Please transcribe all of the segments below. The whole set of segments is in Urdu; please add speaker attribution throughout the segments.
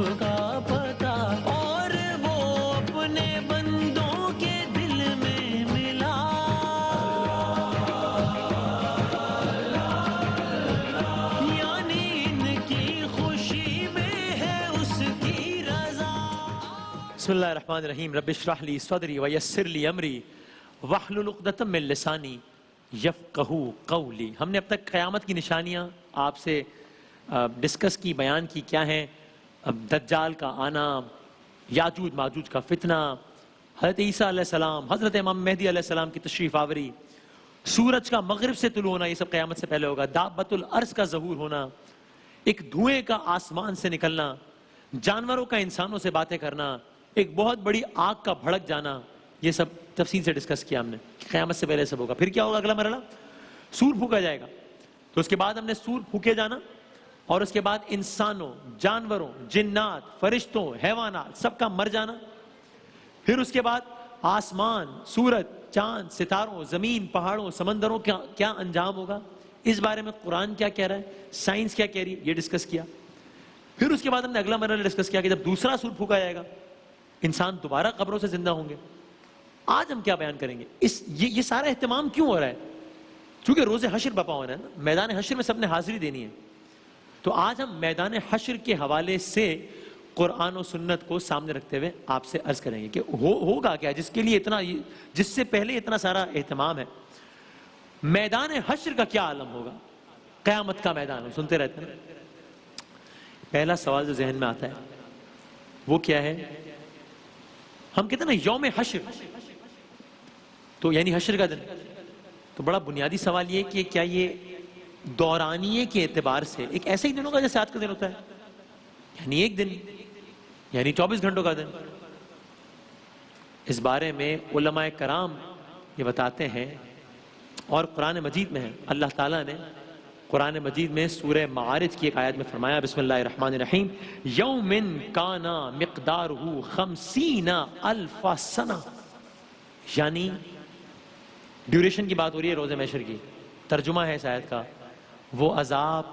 Speaker 1: رب کا پتہ، اور وہ اپنے بندوں کے دل میں ملا۔ یعنی ان کی خوشی میں ہے اس کی رضا۔ بسم اللہ الرحمن الرحیم۔ رب اشرح لی صدری ویسر لی امری واحلل عقدۃ من لسانی یفقہوا قولی۔ ہم نے اب تک قیامت کی نشانیاں آپ سے ڈسکس کی، بیان کی، کیا ہیں؟ دجال کا آنا، یاجوج ماجوج کا فتنہ، حضرت عیسیٰ علیہ السلام، حضرت امام مہدی علیہ السلام کی تشریف آوری، سورج کا مغرب سے طلوع ہونا، یہ سب قیامت سے پہلے ہوگا، دابۃ الارض کا ظہور ہونا، ایک دھوئیں کا آسمان سے نکلنا، جانوروں کا انسانوں سے باتیں کرنا، ایک بہت بڑی آگ کا بھڑک جانا، یہ سب تفصیل سے ڈسکس کیا ہم نے، قیامت سے پہلے سب ہوگا۔ پھر کیا ہوگا اگلا مرحلہ؟ سور پھونکا جائے گا۔ تو اس کے بعد ہم نے سور پھونکے جانا، اور اس کے بعد انسانوں، جانوروں، جنات، فرشتوں، حیوانات سب کا مر جانا۔ پھر اس کے بعد آسمان، سورج، چاند، ستاروں، زمین، پہاڑوں، سمندروں کا کیا انجام ہوگا، اس بارے میں قرآن کیا کہہ رہا ہے، سائنس کیا کہہ رہی ہے، یہ ڈسکس کیا۔ پھر اس کے بعد ہم نے اگلا مرحلہ ڈسکس کیا کہ جب دوسرا سور پھونکا جائے گا، انسان دوبارہ قبروں سے زندہ ہوں گے۔ آج ہم کیا بیان کریں گے؟ یہ سارا اہتمام کیوں ہو رہا ہے؟ چونکہ روز حشر بپا ہونا ہے نا، میدان حشر میں سب نے حاضری دینی ہے۔ تو آج ہم میدان حشر کے حوالے سے قرآن و سنت کو سامنے رکھتے ہوئے آپ سے عرض کریں گے کہ ہوگا کیا جس کے لیے اتنا، جس سے پہلے اتنا سارا اہتمام ہے۔ میدان حشر کا کیا عالم ہوگا؟ قیامت کا میدان، ہم سنتے رہتے ہیں۔ پہلا سوال جو ذہن میں آتا ہے وہ کیا ہے؟ ہم کہتے ہیں نا یوم حشر، تو یعنی حشر کا دن، تو بڑا بنیادی سوال یہ کہ کیا یہ دورانیے کے اعتبار سے ایک ایسا ہی دن ہوگا جیسے آج کا دن ہوتا ہے؟ یعنی ایک دن، یعنی 24 گھنٹوں کا دن؟ اس بارے میں علماء کرام یہ بتاتے ہیں، اور قرآن مجید میں ہے، اللہ تعالیٰ نے قرآن مجید میں سورہ معارج کی ایک آیت میں فرمایا، بسم اللہ الرحمن الرحیم، یوم کان مقدارہ 50,000 سنہ، یعنی ڈیوریشن کی بات ہو رہی ہے روز محشر کی۔ ترجمہ ہے اس آیت کا، وہ عذاب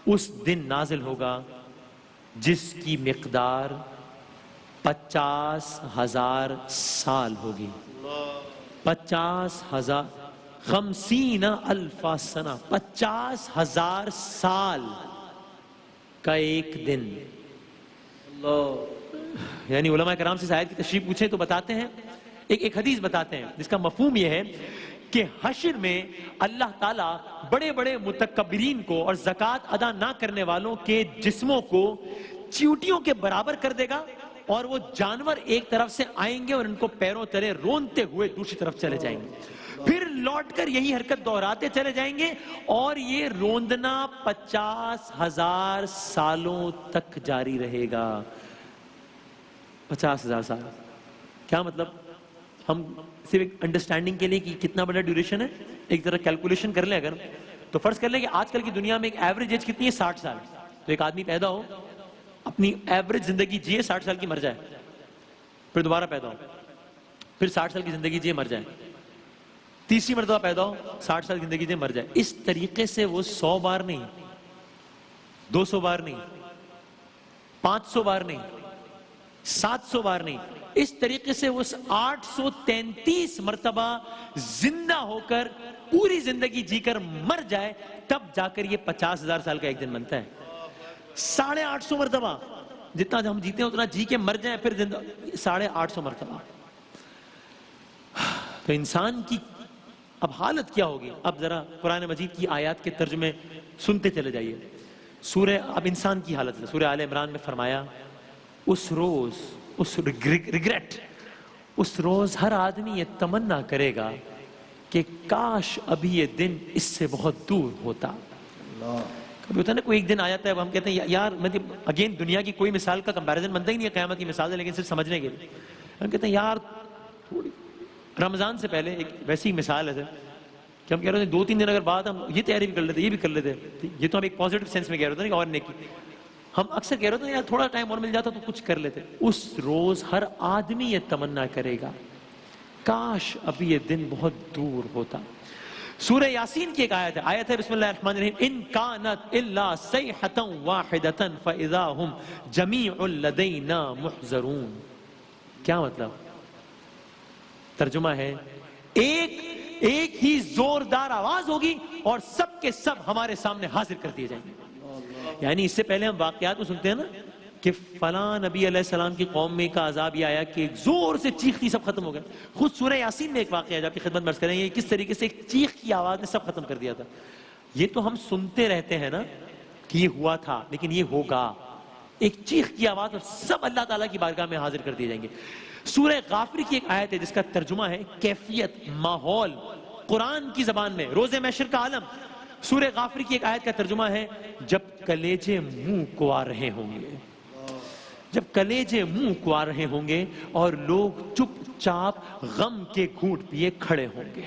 Speaker 1: اس دن نازل ہوگا جس کی مقدار 50,000 سال ہوگی۔ 50,000، 50,000 سنہ، 50,000 سال کا ایک دن۔ یعنی علماء کرام سے اس آیت کی تشریح پوچھیں تو بتاتے ہیں، ایک حدیث بتاتے ہیں جس کا مفہوم یہ ہے کہ حشر میں اللہ تعالیٰ بڑے بڑے متکبرین کو اور زکوٰۃ ادا نہ کرنے والوں کے جسموں کو چیونٹیوں کے برابر کر دے گا، اور وہ جانور ایک طرف سے آئیں گے اور ان کو پیروں تلے رونتے ہوئے دوسری طرف چلے جائیں گے، پھر لوٹ کر یہی حرکت دہراتے چلے جائیں گے، اور یہ روندنا 50,000 سالوں تک جاری رہے گا۔ 50,000 سال، کیا مطلب؟ ہم صرف ایک انڈرسٹینڈنگ کے لیے کہ کتنا بڑا ڈیوریشن ہے ایک ذرا کیلکولیشن کر لیں، اگر تو فرض کر لیں کہ آج کل کی دنیا میں ایک ایوریج ایج کتنی ہے؟ 60 سال۔ تو ایک آدمی پیدا ہو، اپنی ایوریج زندگی جیے، 60 سال کی مر جائے، پھر دوبارہ پیدا ہو، پھر 60 سال کی زندگی جیے، مر جائے، تیسری مرتبہ پیدا ہو، 60 سال کی زندگی جیے، مر جائے۔ اس طریقے سے وہ 100 بار نہیں، 200 بار نہیں، 500 بار نہیں، 700 بار نہیں، اس طریقے سے وہ 833 مرتبہ زندہ ہو کر پوری زندگی جی کر مر جائے، تب جا کر یہ 50,000 سال کا ایک دن بنتا ہے۔ 850 مرتبہ، جتنا ہم جیتے ہیں اتنا جی کے مر جائیں، پھر 850 مرتبہ۔ تو انسان کی اب حالت کیا ہوگی؟ اب ذرا قرآن مجید کی آیات کے ترجمے سنتے چلے جائیے۔ سورہ اب انسان کی حالت ہے، سورہ آل عمران میں فرمایا، اس روز، اس ریگریٹ، اس روز ہر آدمی یہ تمنا کرے گا کہ کاش ابھی یہ دن اس سے بہت دور ہوتا۔ کبھی ہوتا ہے نا کوئی ایک دن آ جاتا ہے، ہم کہتے ہیں یار، اگین دنیا کی کوئی مثال کا کمپیریزن بنتا ہی نہیں ہے قیامت کی مثال ہے، لیکن صرف سمجھنے کے لیے ہم کہتے ہیں یار تھوڑی رمضان سے پہلے ایک ویسی مثال ہے کہ ہم کہہ رہے تھے 2-3 دن اگر بعد ہم یہ تیاری بھی کر لیتے، یہ بھی کر لیتے، یہ تو ہم ایک پازیٹیو سینس میں کہہ رہے تھے کہ اور نیکی، ہم اکثر کہہ رہے تھے یار تھوڑا ٹائم اور مل جاتا تو کچھ کر لیتے۔ اس روز ہر آدمی یہ تمنا کرے گا کاش ابھی یہ دن بہت دور ہوتا۔ سورہ یاسین کی ایک آیت ہے بسم اللہ الرحمن الرحیم ان کانت الا صیحۃ واحدۃ فاذا هم جمیع لدینا محضرون. کیا مطلب؟ ترجمہ ہے ایک ہی زوردار آواز ہوگی اور سب کے سب ہمارے سامنے حاضر کر دیے جائیں گے. یعنی اس سے پہلے ہم واقعات میں سنتے ہیں نا کہ فلاں نبی علیہ السلام کی قوم میں کا عذاب یہ آیا کہ ایک زور سے چیخ تھی، سب ختم ہو گئے. خود سورہ یاسین میں ایک واقعہ ہے جو آپ کی خدمت میں عرض کریں گے کس طریقے سے ایک چیخ کی آواز نے سب ختم کر دیا تھا. یہ تو ہم سنتے رہتے ہیں نا کہ یہ ہوا تھا، لیکن یہ ہوگا. ایک چیخ کی آواز اور سب اللہ تعالیٰ کی بارگاہ میں حاضر کر دیے جائیں گے. سورہ غافر کی ایک آیت ہے جس کا ترجمہ ہے کیفیت، ماحول. قرآن کی زبان میں روز محشر کا عالم. سورہ غافر کی ایک آیت کا ترجمہ ہے جب کلیجے منہ کو آ رہے ہوں گے، جب کلیجے منہ کو آ رہے ہوں گے اور لوگ چپ چاپ غم کے گھونٹ پیے کھڑے ہوں گے.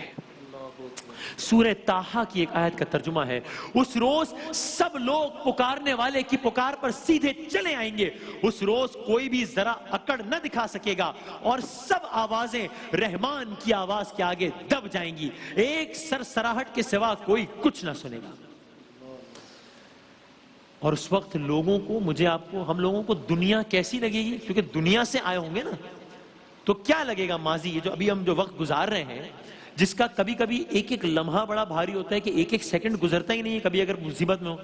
Speaker 1: سورہ طٰہٰ کی ایک آیت کا ترجمہ ہے اس روز سب لوگ پکارنے والے کی پکار پر سیدھے چلے آئیں گے. اس روز کوئی بھی ذرا اکڑ نہ دکھا سکے گا اور سب آوازیں رحمان کی آواز کے آگے دب جائیں گی. ایک سرسراہٹ کے سوا کوئی کچھ نہ سنے گا. اور اس وقت لوگوں کو، مجھے آپ کو، ہم لوگوں کو دنیا کیسی لگے گی؟ کیونکہ دنیا سے آئے ہوں گے نا، تو کیا لگے گا ماضی، یہ جو ابھی ہم جو وقت گزار رہے ہیں جس کا کبھی کبھی ایک ایک لمحہ بڑا بھاری ہوتا ہے کہ ایک ایک سیکنڈ گزرتا ہی نہیں ہے کبھی اگر مصیبت میں ہو،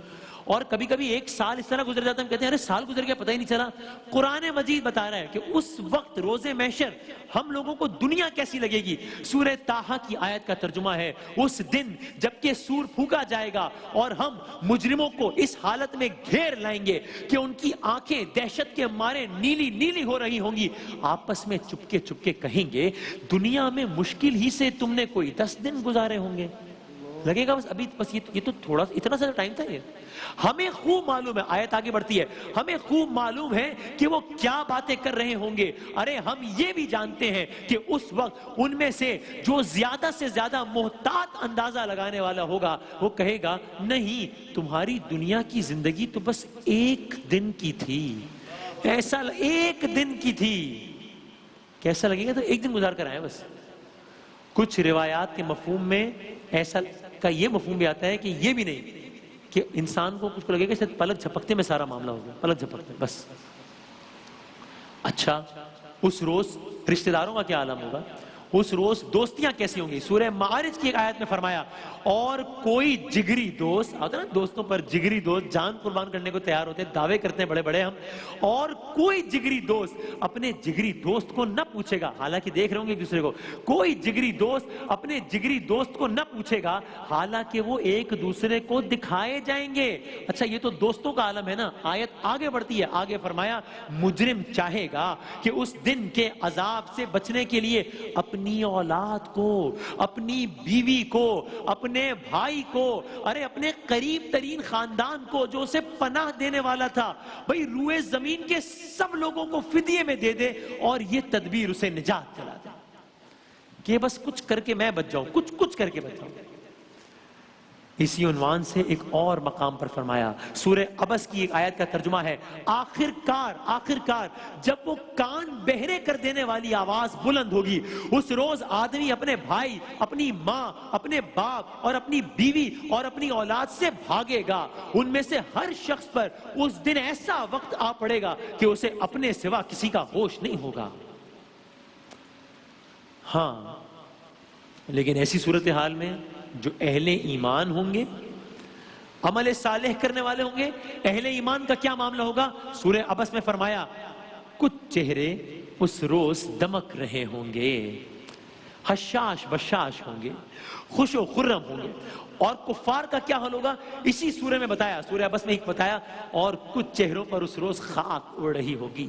Speaker 1: اور کبھی کبھی ایک سال اس طرح گزر جاتا ہے ہم کہتے ہیں ارے سال گزر گیا پتہ ہی نہیں چلا. قرآن مجید بتا رہا ہے کہ اس وقت روز محشر ہم لوگوں کو دنیا کیسی لگے گی. سورہ طٰہٰ کی آیت کا ترجمہ ہے اس دن جب کہ سور پھونکا جائے گا اور ہم مجرموں کو اس حالت میں گھیر لائیں گے کہ ان کی آنکھیں دہشت کے مارے نیلی نیلی ہو رہی ہوں گی. آپس میں چپکے چپکے کہیں گے دنیا میں مشکل ہی سے تم نے کوئی 10 دن گزارے ہوں گے. لگے گا بس ابھی بس یہ تو تھوڑا اتنا سا ٹائم تھا. یہ ہمیں خوب معلوم ہے، آیت آگے بڑھتی ہے، ہمیں خوب معلوم ہے کہ وہ کیا باتیں کر رہے ہوں گے. ارے ہم یہ بھی جانتے ہیں کہ اس وقت ان میں سے جو زیادہ سے زیادہ محتاط اندازہ لگانے والا ہوگا وہ کہے گا نہیں تمہاری دنیا کی زندگی تو بس ایک دن کی تھی. ایسا ایک دن کی تھی. کیسا لگے گا؟ تو ایک دن گزار کر آئے بس. کچھ روایات کے مفہوم میں ایسا کا یہ مفہوم بھی آتا ہے کہ یہ بھی نہیں کہ انسان کو کچھ کو لگے گا شاید پلک جھپکتے میں سارا معاملہ ہو گیا، پلک جھپکتے بس. اچھا اس روز رشتہ داروں کا کیا عالم ہوگا؟ اس روز دوستیاں کیسی ہوں گی؟ سورہ معارج کی ایک آیت میں فرمایا اور کوئی جگری دوست، آتا نا دوستوں پر جگری دوست جان قربان کرنے کو تیار ہوتے ہیں، دعوے کرتے ہیں بڑے بڑے ہم، اور کوئی جگری دوست اپنے جگری دوست کو نہ پوچھے گا، حالانکہ دیکھ رہے ہوں گے ایک دوسرے کو، کوئی جگری دوست اپنے جگری دوست کو نہ پوچھے گا حالانکہ وہ ایک دوسرے کو دکھائے جائیں گے. اچھا یہ تو دوستوں کا عالم ہے نا. آیت آگے بڑھتی ہے، آگے فرمایا مجرم چاہے گا کہ اس دن کے عذاب سے بچنے کے لیے اپنی اولاد کو، اپنی بیوی کو، اپنے بھائی کو، ارے اپنے قریب ترین خاندان کو جو اسے پناہ دینے والا تھا، بھئی روئے زمین کے سب لوگوں کو فدیے میں دے دے اور یہ تدبیر اسے نجات دلا دے کہ بس کچھ کر کے میں بچ جاؤں، کچھ کر کے بچ جاؤں. اسی عنوان سے ایک اور مقام پر فرمایا سورہ عبس کی ایک آیت کا ترجمہ ہے آخر کار جب وہ کان بہرے کر دینے والی آواز بلند ہوگی اس روز آدمی اپنے بھائی، اپنی ماں، اپنے باپ اور اپنی بیوی اور اپنی اولاد سے بھاگے گا. ان میں سے ہر شخص پر اس دن ایسا وقت آ پڑے گا کہ اسے اپنے سوا کسی کا ہوش نہیں ہوگا. ہاں لیکن ایسی صورتحال میں جو اہل ایمان ہوں گے، عمل صالح کرنے والے ہوں گے، اہل ایمان کا کیا معاملہ ہوگا؟ سورہ عبس میں فرمایا کچھ چہرے اس روز دمک رہے ہوں گے، حشاش بشاش ہوں گے، خوش و خرم ہوں گے. اور کفار کا کیا حال ہوگا؟ اسی سورہ میں بتایا، سورہ عبس میں ایک بتایا اور کچھ چہروں پر اس روز خاک اڑ رہی ہوگی.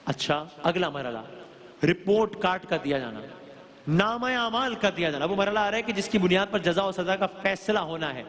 Speaker 1: اچھا اگلا مرحلہ رپورٹ کارڈ کا دیا جانا، نامہ اعمال کا دیا جانا. وہ مرحلہ آ رہا ہے کہ جس کی بنیاد پر جزا و سزا کا فیصلہ ہونا ہے.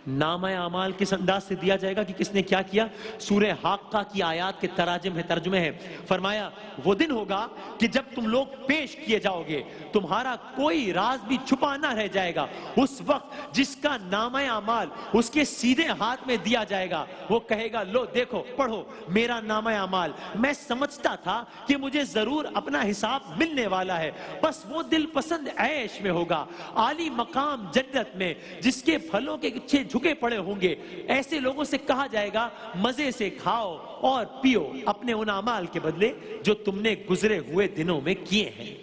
Speaker 1: نامہ اعمال کس انداز سے دیا جائے گا کہ کس نے کیا کیا؟ سورہ حاقہ کی آیات کے ترجمے ہیں. فرمایا وہ دن ہوگا کہ جب تم لوگ پیش کیے جاؤ گے تمہارا کوئی راز بھی چھپا نہ رہ جائے گا. اس وقت جس کا نامہ اعمال اس کے سیدھے ہاتھ میں دیا جائے گا وہ کہے گا لو دیکھو پڑھو میرا نامہ اعمال. میں سمجھتا تھا کہ مجھے ضرور اپنا حساب ملنے والا ہے. بس وہ دل پسند عیش میں ہوگا, عالی مقام جنت میں جس کے پھلوں کے پیچھے جھکے پڑے ہوں گے. ایسے لوگوں سے کہا جائے گا مزے سے کھاؤ اور پیو اپنے ان اعمال کے بدلے جو تم نے گزرے ہوئے دنوں میں کیے ہیں.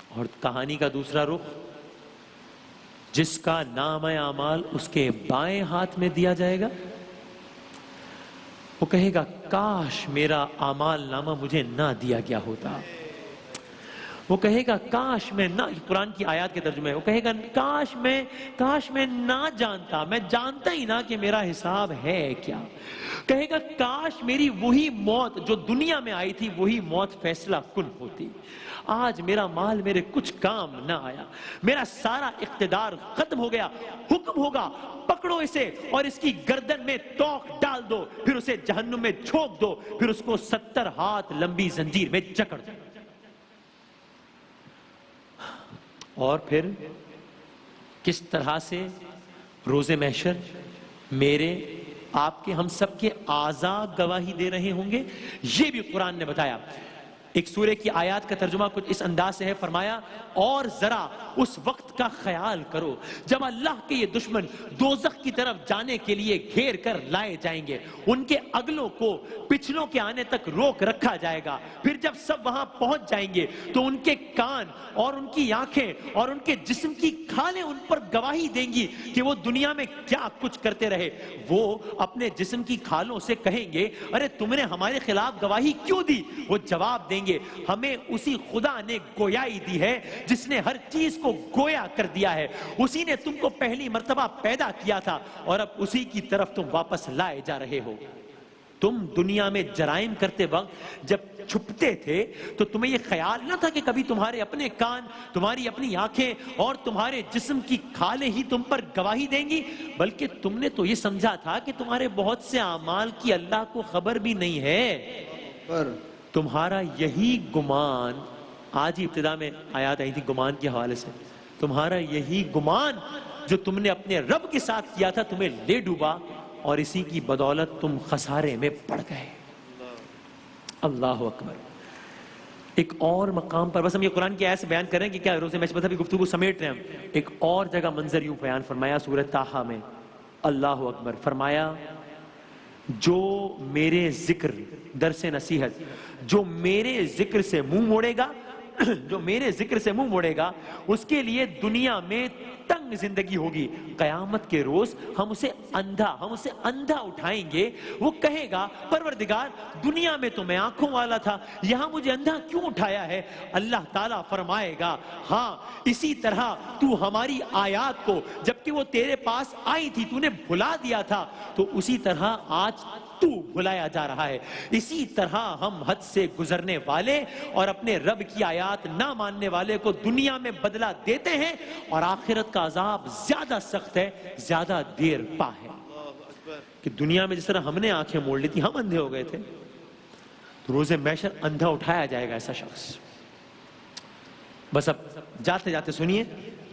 Speaker 1: اور کہانی کا دوسرا رخ, جس کا نام اعمال اس کے بائیں ہاتھ میں دیا جائے گا وہ کہے گا کاش میرا اعمال نامہ مجھے نہ دیا گیا ہوتا. وہ کہے گا کاش میں نہ, قرآن کی آیات کے ترجمے ہے, وہ کہے گا کاش میں نہ جانتا, میں جانتا ہی نہ کہ میرا حساب ہے کیا. کہے گا کاش میری وہی موت جو دنیا میں آئی تھی وہی موت فیصلہ کن ہوتی. آج میرا مال میرے کچھ کام نہ آیا, میرا سارا اقتدار ختم ہو گیا. حکم ہوگا پکڑو اسے اور اس کی گردن میں توق ڈال دو, پھر اسے جہنم میں جھونک دو, پھر اس کو 70 ہاتھ لمبی زنجیر میں جکڑ دو. اور پھر کس طرح سے روز محشر میرے آپ کے ہم سب کے اعضاء گواہی دے رہے ہوں گے یہ بھی قرآن نے بتایا. ایک سورہ کی آیات کا ترجمہ کچھ اس انداز سے ہے, فرمایا اور ذرا اس وقت کا خیال کرو جب اللہ کے یہ دشمن دوزخ کی طرف جانے کے لیے گھیر کر لائے جائیں گے. ان کے اگلوں کو پچھلوں کے آنے تک روک رکھا جائے گا. پھر جب سب وہاں پہنچ جائیں گے تو ان کے کان اور ان کی آنکھیں اور ان کے جسم کی کھالیں ان پر گواہی دیں گی کہ وہ دنیا میں کیا کچھ کرتے رہے. وہ اپنے جسم کی کھالوں سے کہیں گے ارے تم نے ہمارے خلاف گواہی کیوں دی؟ وہ جواب دیں گے ہمیں اسی خدا نے گویائی دی ہے جس نے ہر چیز کو گویا کر دیا ہے. اسی نے تم کو پہلی مرتبہ پیدا کیا تھا اور اب اسی کی طرف تم واپس لائے جا رہے ہو. تم دنیا میں جرائم کرتے وقت جب چھپتے تھے تو تمہیں یہ خیال نہ تھا کہ کبھی تمہارے اپنے کان, تمہاری اپنی آنکھیں اور تمہارے جسم کی کھالیں ہی تم پر گواہی دیں گی, بلکہ تم نے تو یہ سمجھا تھا کہ تمہارے بہت سے اعمال کی اللہ کو خبر بھی نہیں ہے. تمہارا یہی گمان, آج ہی ابتدا میں آیات آئی تھی گمان کے حوالے سے, تمہارا یہی گمان جو تم نے اپنے رب کے ساتھ کیا تھا تمہیں لے ڈوبا اور اسی کی بدولت تم خسارے میں پڑ گئے. اللہ اکبر. ایک اور مقام پر, بس ہم یہ قرآن کی آیت سے بیان کریں کہ کیا روز محشر کی گفتگو سمیٹ رہے ہیں ہم. ایک اور جگہ منظر یوں بیان فرمایا سورہ طٰہٰ میں, اللہ اکبر, فرمایا جو میرے ذکر درس نصیحت جو میرے ذکر سے منہ موڑے گا جو میرے ذکر سے منہ موڑے گا اس کے لیے دنیا میں تنگ زندگی ہوگی. قیامت کے روز ہم اسے اندھا اٹھائیں گے. وہ کہے گا پروردگار دنیا میں تو میں آنکھوں والا تھا, یہاں مجھے اندھا کیوں اٹھایا ہے؟ اللہ تعالیٰ فرمائے گا ہاں اسی طرح تو ہماری آیات کو جبکہ وہ تیرے پاس آئی تھی تو نے بھلا دیا تھا, تو اسی طرح آج تو بھلایا جا رہا ہے. اسی طرح ہم حد سے گزرنے والے اور اپنے رب کی آیات نہ ماننے والے کو دنیا میں بدلہ دیتے ہیں اور آخرت کا عذاب زیادہ سخت ہے, زیادہ دیر پا ہے. کہ دنیا میں جس طرح ہم نے آنکھیں موڑ لی تھی, ہم اندھے ہو گئے تھے, تو روز محشر اندھا اٹھایا جائے گا ایسا شخص. بس اب جاتے جاتے سنیے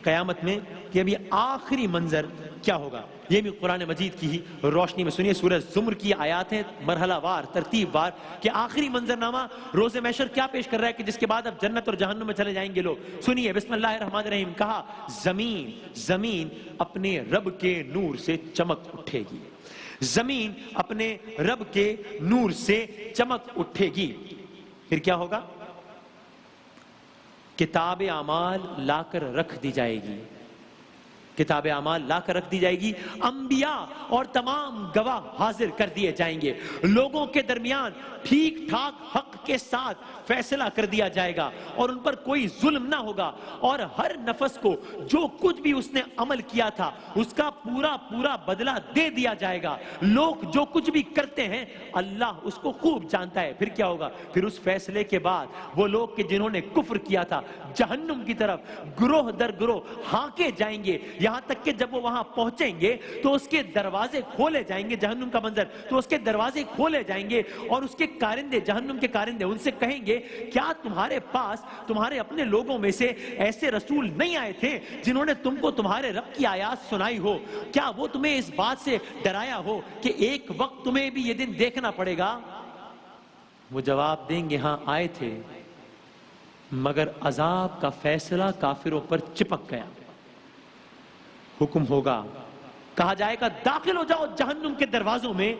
Speaker 1: قیامت میں کہ ابھی آخری منظر کیا ہوگا, یہ بھی قرآن مجید کی ہی روشنی میں سنیے. سورہ زمر کی آیات ہیں مرحلہ وار ترتیب وار کہ آخری منظرنامہ روز محشر کیا پیش کر رہا ہے کہ جس کے بعد اب جنت اور جہنم میں چلے جائیں گے لوگ. سنیے بسم اللہ الرحمن الرحیم. کہا زمین اپنے رب کے نور سے چمک اٹھے گی, زمین اپنے رب کے نور سے چمک اٹھے گی. پھر کیا ہوگا؟ کتاب اعمال لا کر رکھ دی جائے گی, کتاب اعمال لا کر رکھ دی جائے گی. انبیاء اور تمام گواہ حاضر کر دیے جائیں گے. لوگوں کے درمیان ٹھیک ٹھاک حق کے ساتھ فیصلہ کر دیا جائے گا اور ان پر کوئی ظلم نہ ہوگا, اور ہر نفس کو جو کچھ بھی اس نے عمل کیا تھا اس کا پورا پورا بدلہ دے دیا جائے گا. لوگ جو کچھ بھی کرتے ہیں اللہ اس کو خوب جانتا ہے. پھر کیا ہوگا؟ پھر اس فیصلے کے بعد وہ لوگ کہ جنہوں نے کفر کیا تھا جہنم کی طرف گروہ در گروہ ہانکے جائیں گے, یہاں تک کہ جب وہ وہاں پہنچیں گے تو اس کے دروازے کھولے جائیں گے، جہنم کا منظر، تو اس کے دروازے کھولے جائیں گے اور اس کے کارندے، جہنم کے کارندے ان سے کہیں گے کیا تمہارے پاس تمہارے اپنے لوگوں میں سے ایسے رسول نہیں آئے تھے جنہوں نے تم کو تمہارے رب کی آیات سنائی ہو؟ کیا وہ تمہیں اس بات سے ڈرایا ہو کہ ایک وقت تمہیں بھی یہ دن دیکھنا پڑے گا؟ وہ جواب دیں گے ہاں آئے تھے، مگر عذاب کا فیصلہ کافروں پر چپک گیا۔ حکم ہوگا، کہا جائے گا داخل ہو جاؤ جہنم کے دروازوں میں،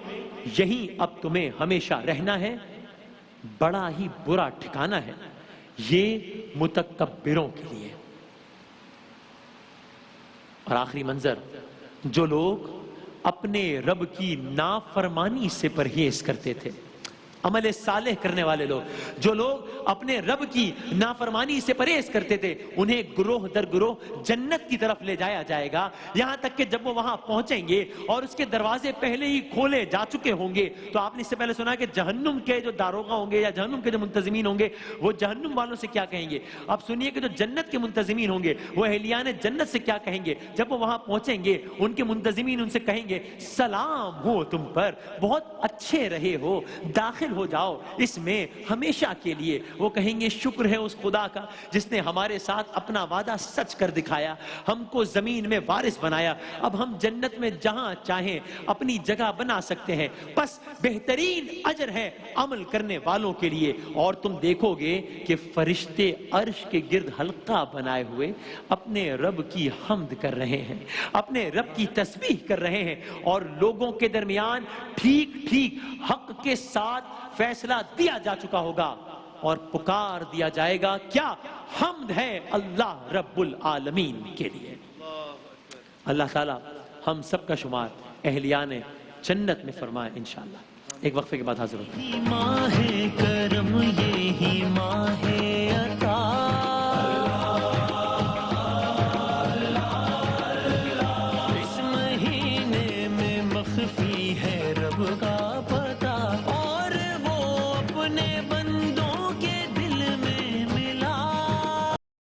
Speaker 1: یہیں اب تمہیں ہمیشہ رہنا ہے، بڑا ہی برا ٹھکانہ ہے یہ متکبروں کے لیے۔ اور آخری منظر، جو لوگ اپنے رب کی نافرمانی سے پرہیز کرتے تھے، عمل صالح کرنے والے لوگ، جو لوگ اپنے رب کی نافرمانی سے پرہیز کرتے تھے، انہیں گروہ در گروہ جنت کی طرف لے جایا جائے گا، یہاں تک کہ جب وہ وہاں پہنچیں گے اور اس کے دروازے پہلے ہی کھولے جا چکے ہوں گے تو آپ نے اس سے پہلے سنا کہ جہنم کے جو داروغہ ہوں گے یا جہنم کے جو منتظمین ہوں گے وہ جہنم والوں سے کیا کہیں گے؟ اب سنیے کہ جو جنت کے منتظمین ہوں گے وہ اہلیان جنت سے کیا کہیں گے؟ جب وہ وہاں پہنچیں گے ان کے منتظمین ان سے کہیں گے سلام ہو تم پر، بہت اچھے رہے ہو، داخل ہو جاؤ اس میں ہمیشہ کے لیے۔ وہ کہیں گے شکر ہے اس خدا کا جس نے ہمارے ساتھ اپنا وعدہ سچ کر دکھایا، ہم کو زمین میں وارث بنایا، اب ہم جنت میں جہاں چاہیں اپنی جگہ بنا سکتے ہیں، بس بہترین اجر ہے عمل کرنے والوں کے لیے۔ اور تم دیکھو گے کہ فرشتے عرش کے گرد حلقہ بنائے ہوئے اپنے رب کی حمد کر رہے ہیں، اپنے رب کی تسبیح کر رہے ہیں، اور لوگوں کے درمیان ٹھیک ٹھیک حق کے ساتھ فیصلہ دیا جا چکا ہوگا اور پکار دیا جائے گا کیا؟ حمد ہے اللہ رب العالمین کے لیے۔ اللہ تعالیٰ ہم سب کا شمار اہلیان جنت میں فرمائے انشاءاللہ۔ ایک وقفے کے بعد حاضر ہوتا ہے۔